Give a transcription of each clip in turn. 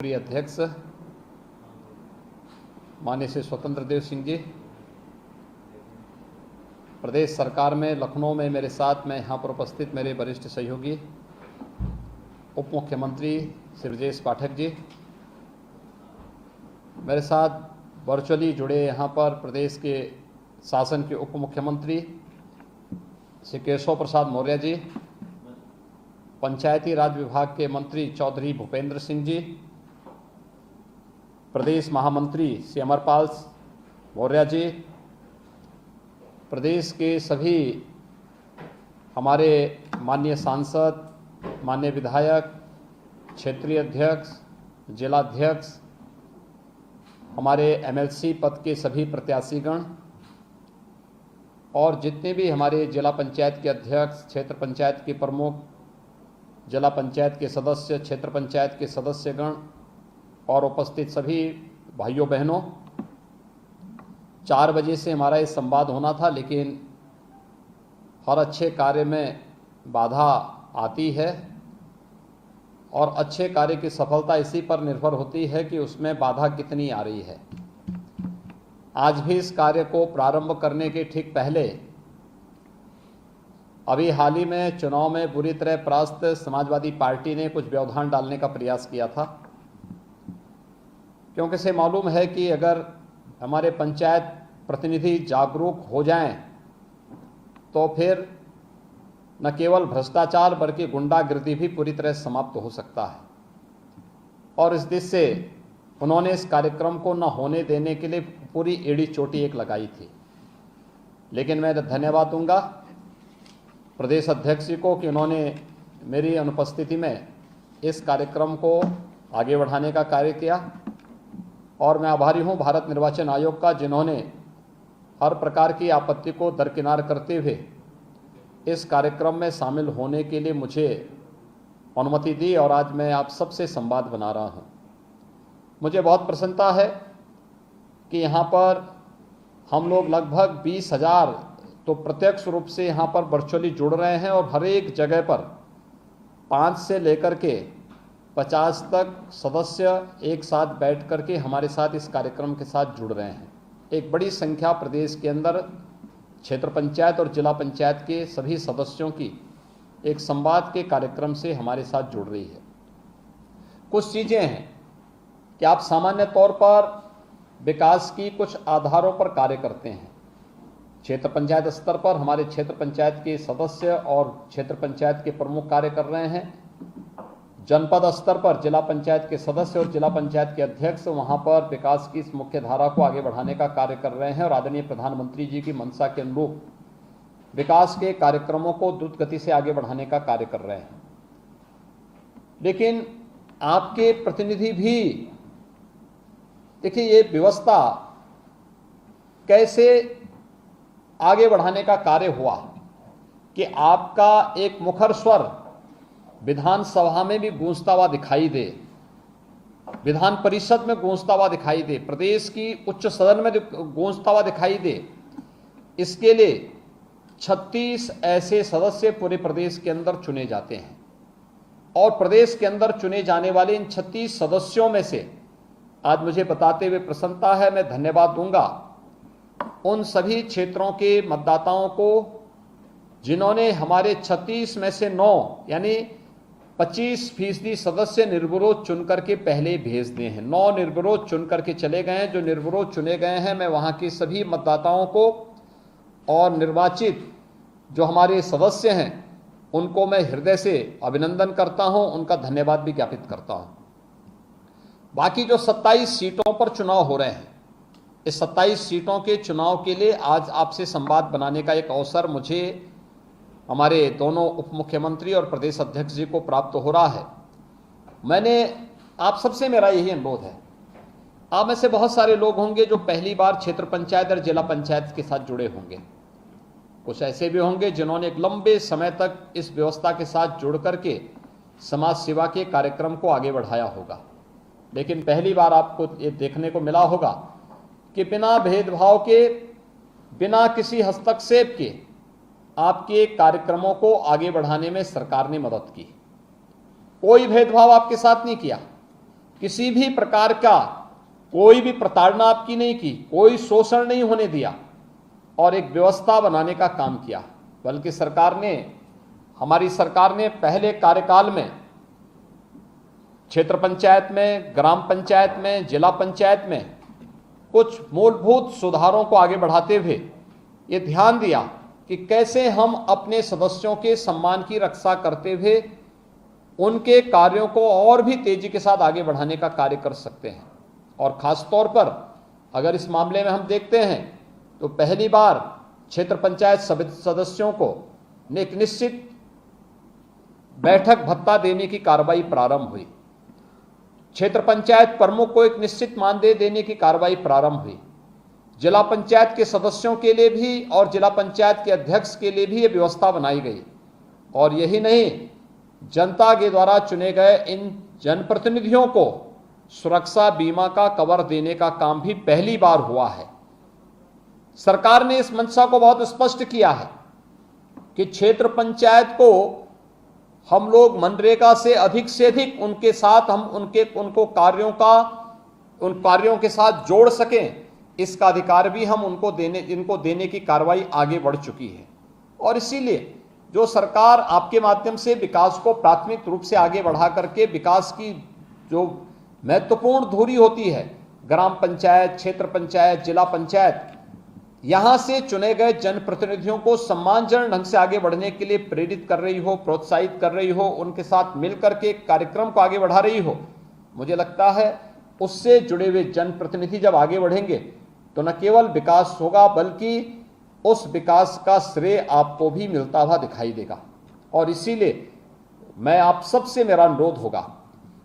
प्रिय अध्यक्ष माननीय श्री स्वतंत्र देव सिंह जी, प्रदेश सरकार में लखनऊ में मेरे साथ में यहाँ पर उपस्थित मेरे वरिष्ठ सहयोगी उप मुख्यमंत्री श्री ब्रजेश पाठक जी, मेरे साथ वर्चुअली जुड़े यहाँ पर प्रदेश के शासन के उप मुख्यमंत्री श्री केशव प्रसाद मौर्य जी, पंचायती राज विभाग के मंत्री चौधरी भूपेंद्र सिंह जी, प्रदेश महामंत्री श्री अमरपाल मौर्य जी, प्रदेश के सभी हमारे माननीय सांसद, माननीय विधायक, क्षेत्रीय अध्यक्ष, जिलाध्यक्ष, हमारे एमएलसी पद के सभी प्रत्याशीगण और जितने भी हमारे जिला पंचायत के अध्यक्ष, क्षेत्र पंचायत के प्रमुख, जिला पंचायत के सदस्य, क्षेत्र पंचायत के सदस्यगण और उपस्थित सभी भाइयों बहनों, 4 बजे से हमारा ये संवाद होना था, लेकिन हर अच्छे कार्य में बाधा आती है और अच्छे कार्य की सफलता इसी पर निर्भर होती है कि उसमें बाधा कितनी आ रही है। आज भी इस कार्य को प्रारंभ करने के ठीक पहले अभी हाल ही में चुनाव में बुरी तरह परास्त समाजवादी पार्टी ने कुछ व्यवधान डालने का प्रयास किया था, क्योंकि इसे मालूम है कि अगर हमारे पंचायत प्रतिनिधि जागरूक हो जाएं तो फिर न केवल भ्रष्टाचार बल्कि गुंडागिर्दी भी पूरी तरह समाप्त हो सकता है। और इस दिशा से उन्होंने इस कार्यक्रम को न होने देने के लिए पूरी एड़ी चोटी एक लगाई थी। लेकिन मैं धन्यवाद दूंगा प्रदेश अध्यक्ष जी को कि उन्होंने मेरी अनुपस्थिति में इस कार्यक्रम को आगे बढ़ाने का कार्य किया और मैं आभारी हूं भारत निर्वाचन आयोग का, जिन्होंने हर प्रकार की आपत्ति को दरकिनार करते हुए इस कार्यक्रम में शामिल होने के लिए मुझे अनुमति दी और आज मैं आप सबसे संवाद बना रहा हूं। मुझे बहुत प्रसन्नता है कि यहाँ पर हम लोग लगभग 20,000 तो प्रत्यक्ष रूप से यहाँ पर वर्चुअली जुड़ रहे हैं और हर एक जगह पर 5 से लेकर के 50 तक सदस्य एक साथ बैठ करके हमारे साथ इस कार्यक्रम के साथ जुड़ रहे हैं। एक बड़ी संख्या प्रदेश के अंदर क्षेत्र पंचायत और जिला पंचायत के सभी सदस्यों की एक संवाद के कार्यक्रम से हमारे साथ जुड़ रही है। कुछ चीज़ें हैं कि आप सामान्य तौर पर विकास की कुछ आधारों पर कार्य करते हैं। क्षेत्र पंचायत स्तर पर हमारे क्षेत्र पंचायत के सदस्य और क्षेत्र पंचायत के प्रमुख कार्य कर रहे हैं। जनपद स्तर पर जिला पंचायत के सदस्य और जिला पंचायत के अध्यक्ष वहां पर विकास की इस मुख्य धारा को आगे बढ़ाने का कार्य कर रहे हैं और आदरणीय प्रधानमंत्री जी की मंशा के अनुरूप विकास के कार्यक्रमों को द्रुत गति से आगे बढ़ाने का कार्य कर रहे हैं। लेकिन आपके प्रतिनिधि भी देखिए, ये व्यवस्था कैसे आगे बढ़ाने का कार्य हुआ कि आपका एक मुखर स्वर विधानसभा में भी गूंजता हुआ दिखाई दे, विधान परिषद में गूंजता हुआ दिखाई दे, प्रदेश की उच्च सदन में गूंजता हुआ दिखाई दे। इसके लिए 36 ऐसे सदस्य पूरे प्रदेश के अंदर चुने जाते हैं और प्रदेश के अंदर चुने जाने वाले इन 36 सदस्यों में से आज मुझे बताते हुए प्रसन्नता है, मैं धन्यवाद दूंगा उन सभी क्षेत्रों के मतदाताओं को जिन्होंने हमारे 36 में से 9 यानी 25% सदस्य निर्विरोध चुन करके पहले भेज दिए हैं। 9 निर्विरोध चुन करके चले गए हैं। जो निर्विरोध चुने गए हैं, मैं वहां के सभी मतदाताओं को और निर्वाचित जो हमारे सदस्य हैं उनको मैं हृदय से अभिनंदन करता हूं, उनका धन्यवाद भी ज्ञापित करता हूं। बाकी जो 27 सीटों पर चुनाव हो रहे हैं, इस 27 सीटों के चुनाव के लिए आज आपसे संवाद बनाने का एक अवसर मुझे हमारे दोनों उप मुख्यमंत्री और प्रदेश अध्यक्ष जी को प्राप्त हो रहा है। मैंने आप सबसे मेरा यही अनुरोध है, आप में से बहुत सारे लोग होंगे जो पहली बार क्षेत्र पंचायत और जिला पंचायत के साथ जुड़े होंगे। कुछ ऐसे भी होंगे जिन्होंने एक लंबे समय तक इस व्यवस्था के साथ जुड़ करके समाज सेवा के कार्यक्रम को आगे बढ़ाया होगा। लेकिन पहली बार आपको ये देखने को मिला होगा कि बिना भेदभाव के, बिना किसी हस्तक्षेप के आपके कार्यक्रमों को आगे बढ़ाने में सरकार ने मदद की। कोई भेदभाव आपके साथ नहीं किया। किसी भी प्रकार का कोई भी प्रताड़ना आपकी नहीं की, कोई शोषण नहीं होने दिया और एक व्यवस्था बनाने का काम किया। बल्कि हमारी सरकार ने पहले कार्यकाल में क्षेत्र पंचायत में, ग्राम पंचायत में, जिला पंचायत में कुछ मूलभूत सुधारों को आगे बढ़ाते हुए ये ध्यान दिया कि कैसे हम अपने सदस्यों के सम्मान की रक्षा करते हुए उनके कार्यों को और भी तेजी के साथ आगे बढ़ाने का कार्य कर सकते हैं। और खास तौर पर अगर इस मामले में हम देखते हैं तो पहली बार क्षेत्र पंचायत सदस्यों को एक निश्चित बैठक भत्ता देने की कार्रवाई प्रारंभ हुई। क्षेत्र पंचायत प्रमुख को एक निश्चित मानदेय देने की कार्रवाई प्रारंभ हुई। जिला पंचायत के सदस्यों के लिए भी और जिला पंचायत के अध्यक्ष के लिए भी यह व्यवस्था बनाई गई। और यही नहीं, जनता के द्वारा चुने गए इन जनप्रतिनिधियों को सुरक्षा बीमा का कवर देने का काम भी पहली बार हुआ है। सरकार ने इस मंशा को बहुत स्पष्ट किया है कि क्षेत्र पंचायत को हम लोग मनरेगा से अधिक उनके साथ हम उनको उन कार्यों के साथ जोड़ सकें, इसका अधिकार भी हम इनको देने की कार्रवाई आगे बढ़ चुकी है। और इसीलिए जो सरकार आपके माध्यम से विकास को प्राथमिक रूप से आगे बढ़ा करके विकास की जो महत्वपूर्ण धुरी होती है, ग्राम पंचायत, क्षेत्र पंचायत, जिला पंचायत, यहां से चुने गए जनप्रतिनिधियों को सम्मानजनक ढंग से आगे बढ़ने के लिए प्रेरित कर रही हो, प्रोत्साहित कर रही हो, उनके साथ मिलकर के कार्यक्रम को आगे बढ़ा रही हो, मुझे लगता है उससे जुड़े हुए जनप्रतिनिधि जब आगे बढ़ेंगे तो न केवल विकास होगा बल्कि उस विकास का श्रेय आपको भी मिलता हुआ दिखाई देगा। और इसीलिए मैं आप सबसे मेरा अनुरोध होगा,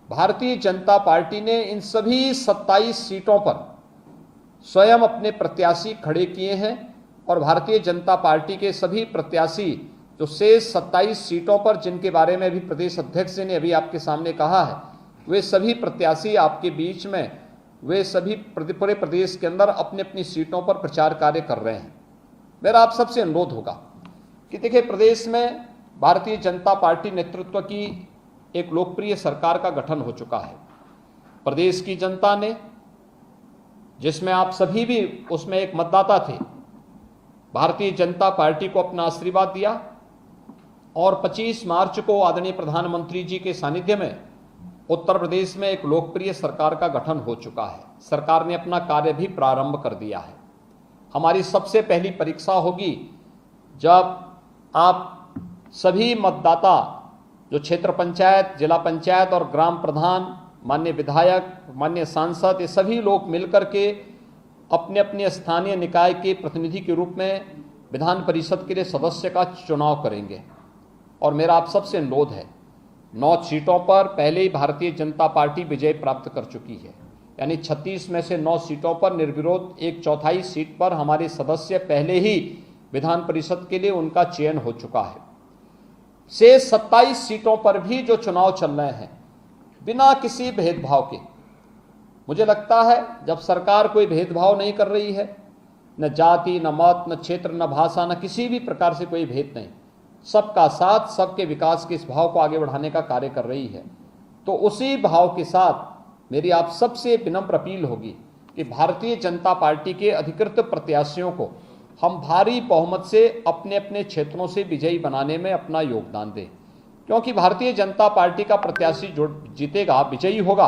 भारतीय जनता पार्टी ने इन सभी 27 सीटों पर स्वयं अपने प्रत्याशी खड़े किए हैं और भारतीय जनता पार्टी के सभी प्रत्याशी जो शेष 27 सीटों पर जिनके बारे में भी प्रदेश अध्यक्ष ने अभी आपके सामने कहा है, वे सभी प्रत्याशी आपके बीच में, वे सभी पूरे प्रदेश के अंदर अपनी अपनी सीटों पर प्रचार कार्य कर रहे हैं। मेरा आप सबसे अनुरोध होगा कि देखिए, प्रदेश में भारतीय जनता पार्टी नेतृत्व की एक लोकप्रिय सरकार का गठन हो चुका है। प्रदेश की जनता ने, जिसमें आप सभी भी उसमें एक मतदाता थे, भारतीय जनता पार्टी को अपना आशीर्वाद दिया और 25 मार्च को आदरणीय प्रधानमंत्री जी के सानिध्य में उत्तर प्रदेश में एक लोकप्रिय सरकार का गठन हो चुका है। सरकार ने अपना कार्य भी प्रारंभ कर दिया है। हमारी सबसे पहली परीक्षा होगी जब आप सभी मतदाता जो क्षेत्र पंचायत, जिला पंचायत और ग्राम प्रधान, माननीय विधायक, माननीय सांसद, ये सभी लोग मिलकर के अपने अपने स्थानीय निकाय के प्रतिनिधि के रूप में विधान परिषद के लिए सदस्य का चुनाव करेंगे। और मेरा आप सबसे अनुरोध है, 9 सीटों पर पहले ही भारतीय जनता पार्टी विजय प्राप्त कर चुकी है, यानी 36 में से 9 सीटों पर निर्विरोध 1/4 सीट पर हमारे सदस्य पहले ही विधान परिषद के लिए उनका चयन हो चुका है। शेष 27 सीटों पर भी जो चुनाव चल रहे हैं, बिना किसी भेदभाव के, मुझे लगता है जब सरकार कोई भेदभाव नहीं कर रही है, न जाति, न मत, न क्षेत्र, न भाषा, न किसी भी प्रकार से कोई भेद नहीं, सबका साथ, सबके विकास के इस भाव को आगे बढ़ाने का कार्य कर रही है, तो उसी भाव के साथ मेरी आप सबसे विनम्र अपील होगी कि भारतीय जनता पार्टी के अधिकृत प्रत्याशियों को हम भारी बहुमत से अपने अपने क्षेत्रों से विजयी बनाने में अपना योगदान दें। क्योंकि भारतीय जनता पार्टी का प्रत्याशी जो जीतेगा, विजयी होगा,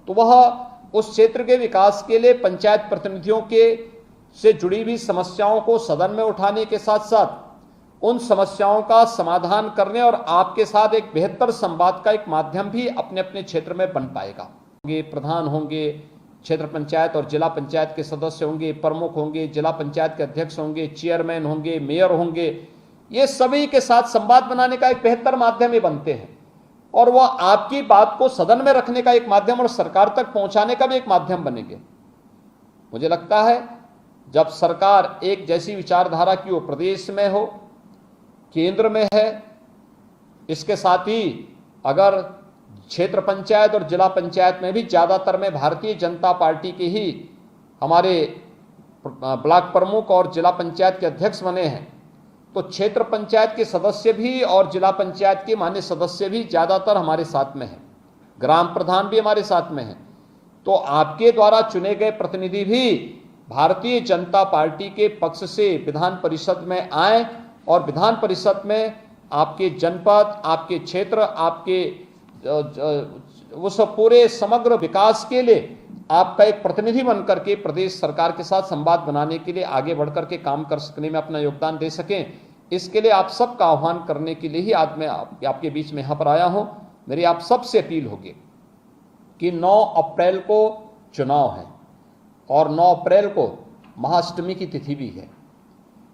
तो वह उस क्षेत्र के विकास के लिए पंचायत प्रतिनिधियों के से जुड़ी हुई समस्याओं को सदन में उठाने के साथ साथ उन समस्याओं का समाधान करने और आपके साथ एक बेहतर संवाद का एक माध्यम भी अपने अपने क्षेत्र में बन पाएगा। प्रधान होंगे, क्षेत्र पंचायत और जिला पंचायत के सदस्य होंगे, प्रमुख होंगे, जिला पंचायत के अध्यक्ष होंगे, चेयरमैन होंगे, मेयर होंगे, ये सभी के साथ संवाद बनाने का एक बेहतर माध्यम ही बनते हैं और वह आपकी बात को सदन में रखने का एक माध्यम और सरकार तक पहुंचाने का भी एक माध्यम बनेंगे। मुझे लगता है जब सरकार एक जैसी विचारधारा की हो, प्रदेश में हो, केंद्र में है, इसके साथ ही अगर क्षेत्र पंचायत और जिला पंचायत में भी ज़्यादातर में भारतीय जनता पार्टी के ही हमारे ब्लॉक प्रमुख और जिला पंचायत के अध्यक्ष बने हैं, तो क्षेत्र पंचायत के सदस्य भी और जिला पंचायत के मान्य सदस्य भी ज़्यादातर हमारे साथ में हैं। ग्राम प्रधान भी हमारे साथ में हैं। तो आपके द्वारा चुने गए प्रतिनिधि भी भारतीय जनता पार्टी के पक्ष से विधान परिषद में आए और विधान परिषद में आपके जनपद, आपके क्षेत्र, आपके उस पूरे समग्र विकास के लिए आपका एक प्रतिनिधि बनकर के प्रदेश सरकार के साथ संवाद बनाने के लिए आगे बढ़कर के काम कर सकने में अपना योगदान दे सकें। इसके लिए आप सबका आह्वान करने के लिए ही आज मैं आपके बीच में यहाँ पर आया हूँ। मेरी आप सबसे अपील होगी कि 9 अप्रैल को चुनाव है और 9 अप्रैल को महाअष्टमी की तिथि भी है।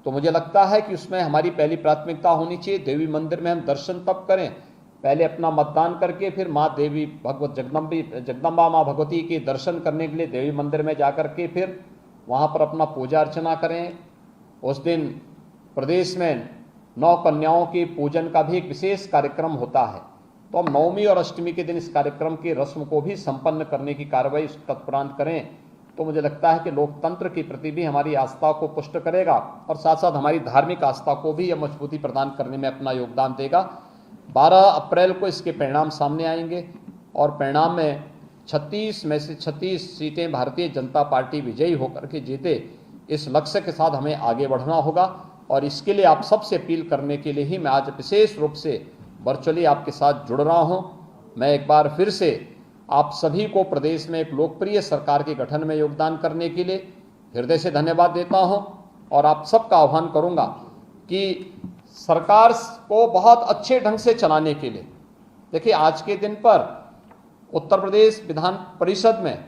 तो मुझे लगता है कि उसमें हमारी पहली प्राथमिकता होनी चाहिए देवी मंदिर में हम दर्शन तब करें, पहले अपना मतदान करके फिर माँ देवी भगवत जगदम्बा माँ भगवती के दर्शन करने के लिए देवी मंदिर में जाकर के फिर वहाँ पर अपना पूजा अर्चना करें। उस दिन प्रदेश में 9 कन्याओं के पूजन का भी एक विशेष कार्यक्रम होता है। तो हम नवमी और अष्टमी के दिन इस कार्यक्रम की रस्म को भी संपन्न करने की कार्रवाई तत्परांत करें। तो मुझे लगता है कि लोकतंत्र के प्रति भी हमारी आस्था को पुष्ट करेगा और साथ साथ हमारी धार्मिक आस्था को भी यह मजबूती प्रदान करने में अपना योगदान देगा। 12 अप्रैल को इसके परिणाम सामने आएंगे और परिणाम में 36 में से 36 सीटें भारतीय जनता पार्टी विजयी होकर के जीते, इस लक्ष्य के साथ हमें आगे बढ़ना होगा। और इसके लिए आप सबसे अपील करने के लिए ही मैं आज विशेष रूप से वर्चुअली आपके साथ जुड़ रहा हूं। मैं एक बार फिर से आप सभी को प्रदेश में एक लोकप्रिय सरकार के गठन में योगदान करने के लिए हृदय से धन्यवाद देता हूं और आप सबका आह्वान करूंगा कि सरकार को बहुत अच्छे ढंग से चलाने के लिए, देखिए आज के दिन पर उत्तर प्रदेश विधान परिषद में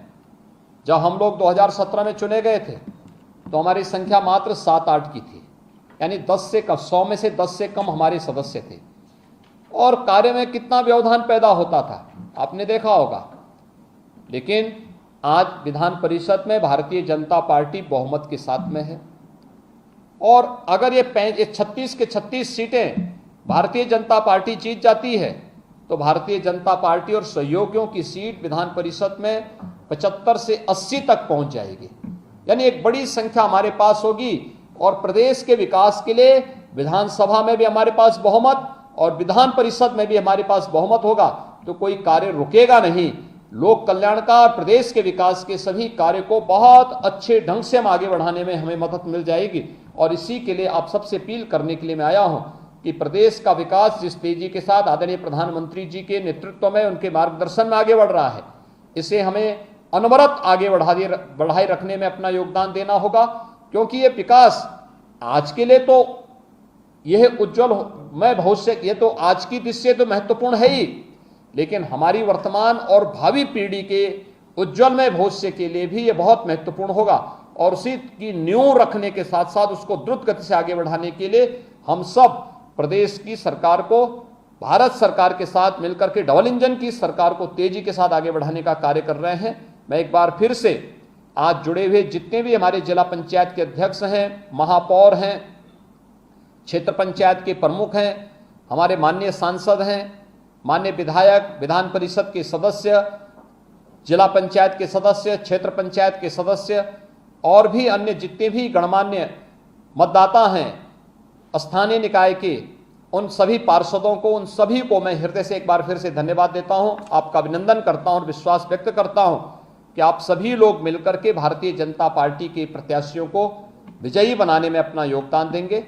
जब हम लोग 2017 में चुने गए थे तो हमारी संख्या मात्र 7-8 की थी, यानी 10 से कम, 100 में से 10 से कम हमारे सदस्य थे और कार्य में कितना व्यवधान पैदा होता था आपने देखा होगा। लेकिन आज विधान परिषद में भारतीय जनता पार्टी बहुमत के साथ में है और अगर ये 36 के 36 सीटें भारतीय जनता पार्टी जीत जाती है तो भारतीय जनता पार्टी और सहयोगियों की सीट विधान परिषद में 75 से 80 तक पहुंच जाएगी, यानी एक बड़ी संख्या हमारे पास होगी। और प्रदेश के विकास के लिए विधानसभा में भी हमारे पास बहुमत और विधान परिषद में भी हमारे पास बहुमत होगा तो कोई कार्य रुकेगा नहीं। लोक कल्याण का और प्रदेश के विकास के सभी कार्य को बहुत अच्छे ढंग से हम आगे बढ़ाने में हमें मदद मिल जाएगी। और इसी के लिए आप सबसे अपील करने के लिए मैं आया हूं कि प्रदेश का विकास जिस तेजी के साथ आदरणीय प्रधानमंत्री जी के नेतृत्व में, उनके मार्गदर्शन में आगे बढ़ रहा है, इसे हमें अनवरत आगे बढ़ाए रखने में अपना योगदान देना होगा। क्योंकि ये विकास आज के लिए तो यह उज्जवल भविष्य, ये तो आज की दृष्टि से तो महत्वपूर्ण है ही, लेकिन हमारी वर्तमान और भावी पीढ़ी के उज्जवलमय भविष्य के लिए भी यह बहुत महत्वपूर्ण होगा। और उसी की नींव रखने के साथ साथ उसको द्रुत गति से आगे बढ़ाने के लिए हम सब प्रदेश की सरकार को भारत सरकार के साथ मिलकर के डबल इंजन की सरकार को तेजी के साथ आगे बढ़ाने का कार्य कर रहे हैं। मैं एक बार फिर से आज जुड़े हुए जितने भी हमारे जिला पंचायत के अध्यक्ष हैं, महापौर हैं, क्षेत्र पंचायत के प्रमुख हैं, हमारे माननीय सांसद हैं, माननीय विधायक, विधान परिषद के सदस्य, जिला पंचायत के सदस्य, क्षेत्र पंचायत के सदस्य और भी अन्य जितने भी गणमान्य मतदाता हैं स्थानीय निकाय के, उन सभी पार्षदों को, उन सभी को मैं हृदय से एक बार फिर से धन्यवाद देता हूं, आपका अभिनंदन करता हूं और विश्वास व्यक्त करता हूं कि आप सभी लोग मिलकर के भारतीय जनता पार्टी के प्रत्याशियों को विजयी बनाने में अपना योगदान देंगे।